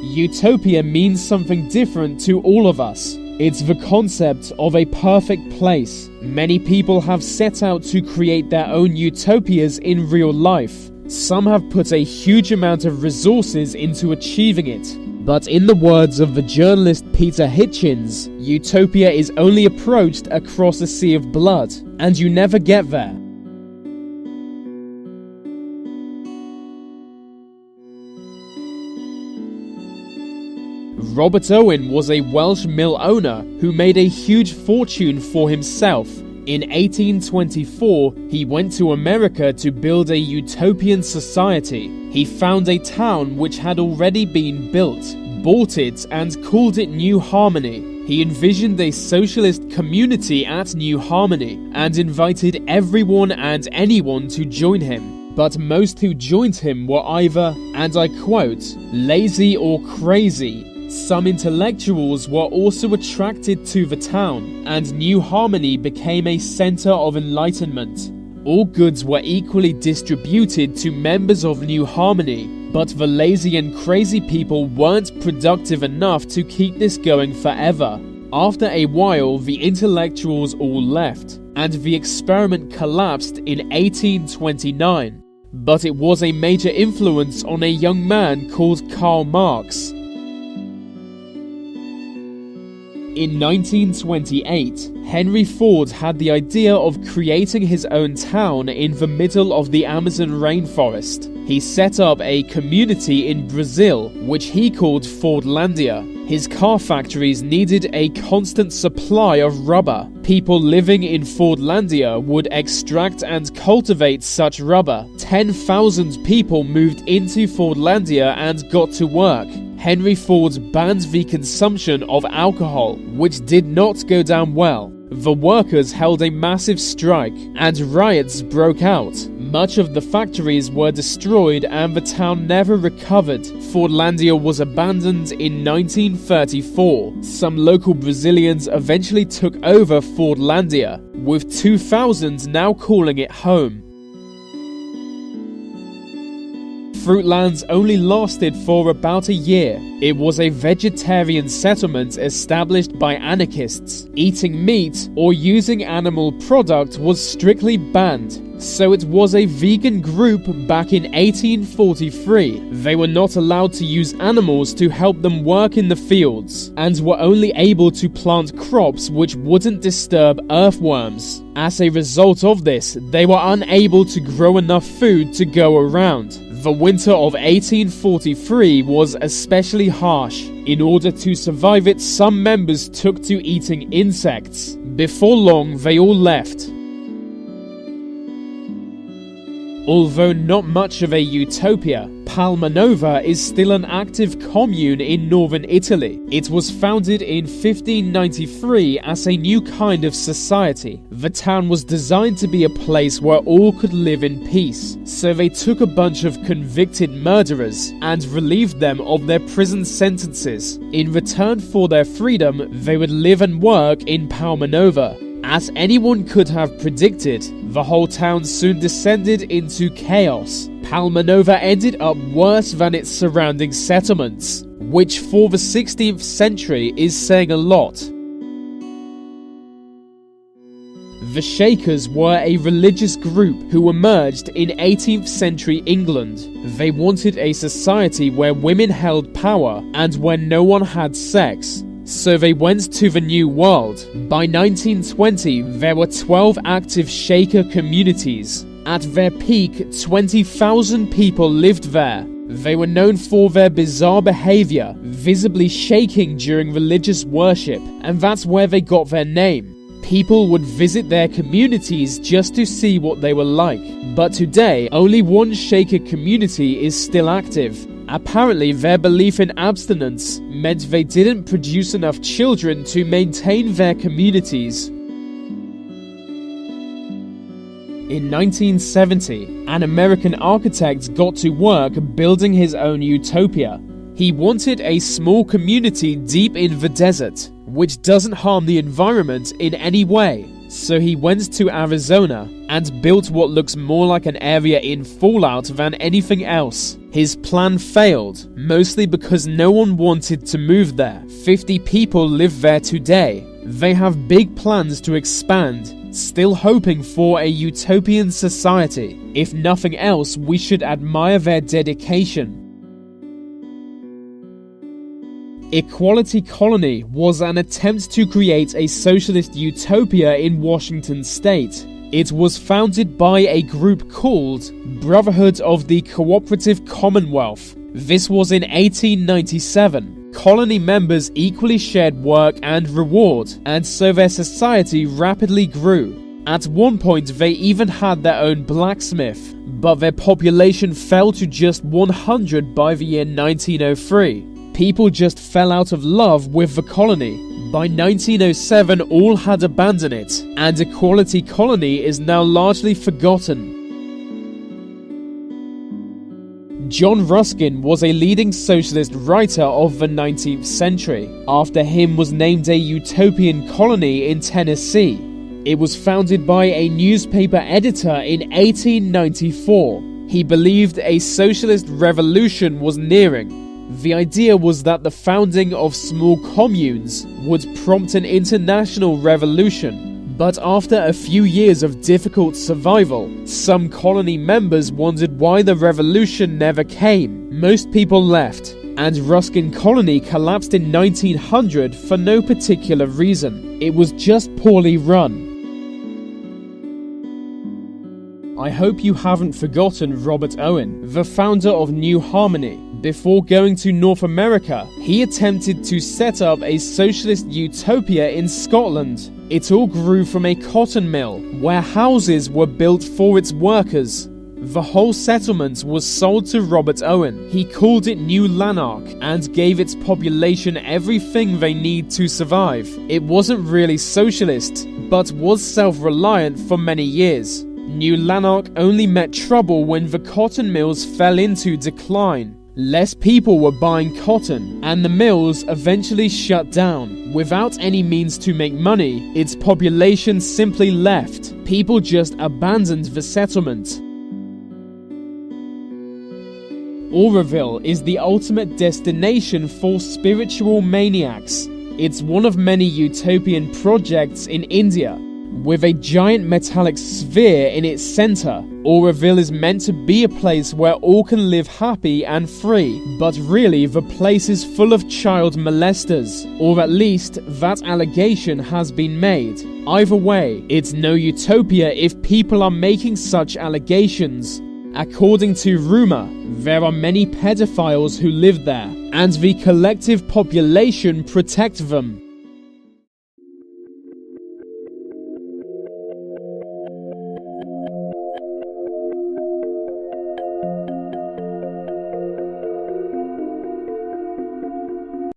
Utopia means something different to all of us. It's the concept of a perfect place. Many people have set out to create their own utopias in real life. Some have put a huge amount of resources into achieving it. But in the words of the journalist Peter Hitchens, utopia is only approached across a sea of blood, and you never get there. Robert Owen was a Welsh mill owner who made a huge fortune for himself. In 1824, he went to America to build a utopian society. He found a town which had already been built, bought it, and called it New Harmony. He envisioned a socialist community at New Harmony and invited everyone and anyone to join him. But most who joined him were either, and I quote, lazy or crazy. Some intellectuals were also attracted to the town, and New Harmony became a center of enlightenment. All goods were equally distributed to members of New Harmony, but the lazy and crazy people weren't productive enough to keep this going forever. After a while, the intellectuals all left, and the experiment collapsed in 1829. But it was a major influence on a young man called Karl Marx. In 1928, Henry Ford had the idea of creating his own town in the middle of the Amazon rainforest. He set up a community in Brazil, which he called Fordlandia. His car factories needed a constant supply of rubber. People living in Fordlandia would extract and cultivate such rubber. 10,000 people moved into Fordlandia and got to work. Henry Ford banned the consumption of alcohol, which did not go down well. The workers held a massive strike, and riots broke out. Much of the factories were destroyed and the town never recovered. Fordlandia was abandoned in 1934. Some local Brazilians eventually took over Fordlandia, with 2,000 now calling it home. Fruitlands only lasted for about a year. It was a vegetarian settlement established by anarchists. Eating meat or using animal product was strictly banned, so it was a vegan group back in 1843. They were not allowed to use animals to help them work in the fields, and were only able to plant crops which wouldn't disturb earthworms. As a result of this, they were unable to grow enough food to go around. The winter of 1843 was especially harsh. In order to survive it, some members took to eating insects. Before long, they all left. Although not much of a utopia, Palma Nova is still an active commune in northern Italy. It was founded in 1593 as a new kind of society. The town was designed to be a place where all could live in peace, so they took a bunch of convicted murderers and relieved them of their prison sentences. In return for their freedom, they would live and work in Palma Nova. As anyone could have predicted, the whole town soon descended into chaos. Palma Nova ended up worse than its surrounding settlements, which for the 16th century is saying a lot. The Shakers were a religious group who emerged in 18th century England. They wanted a society where women held power and where no one had sex. So they went to the New World. By 1920, there were 12 active Shaker communities. At their peak, 20,000 people lived there. They were known for their bizarre behavior, visibly shaking during religious worship, and that's where they got their name. People would visit their communities just to see what they were like. But today, only one Shaker community is still active. Apparently, their belief in abstinence meant they didn't produce enough children to maintain their communities. In 1970, an American architect got to work building his own utopia. He wanted a small community deep in the desert, which doesn't harm the environment in any way. So he went to Arizona and built what looks more like an area in Fallout than anything else. His plan failed, mostly because no one wanted to move there. 50 people live there today. They have big plans to expand, still hoping for a utopian society. If nothing else, we should admire their dedication. Equality Colony was an attempt to create a socialist utopia in Washington state. It was founded by a group called Brotherhood of the Cooperative Commonwealth. This was in 1897. Colony members equally shared work and reward, and so their society rapidly grew. At one point they even had their own blacksmith, but their population fell to just 100 by the year 1903. People just fell out of love with the colony. By 1907, all had abandoned it, and Equality Colony is now largely forgotten. John Ruskin was a leading socialist writer of the 19th century. After him was named a utopian colony in Tennessee. It was founded by a newspaper editor in 1894. He believed a socialist revolution was nearing. The idea was that the founding of small communes would prompt an international revolution, but after a few years of difficult survival, some colony members wondered why the revolution never came. Most people left, and Ruskin Colony collapsed in 1900 for no particular reason. It was just poorly run. I hope you haven't forgotten Robert Owen, the founder of New Harmony. Before going to North America, he attempted to set up a socialist utopia in Scotland. It all grew from a cotton mill, where houses were built for its workers. The whole settlement was sold to Robert Owen. He called it New Lanark and gave its population everything they need to survive. It wasn't really socialist, but was self-reliant for many years. New Lanark only met trouble when the cotton mills fell into decline. Less people were buying cotton, and the mills eventually shut down. Without any means to make money, its population simply left. People just abandoned the settlement. Oroville is the ultimate destination for spiritual maniacs. It's one of many utopian projects in India. With a giant metallic sphere in its center, Oroville is meant to be a place where all can live happy and free, but really the place is full of child molesters, or at least that allegation has been made. Either way, it's no utopia if people are making such allegations. According to rumor, there are many pedophiles who live there, and the collective population protect them.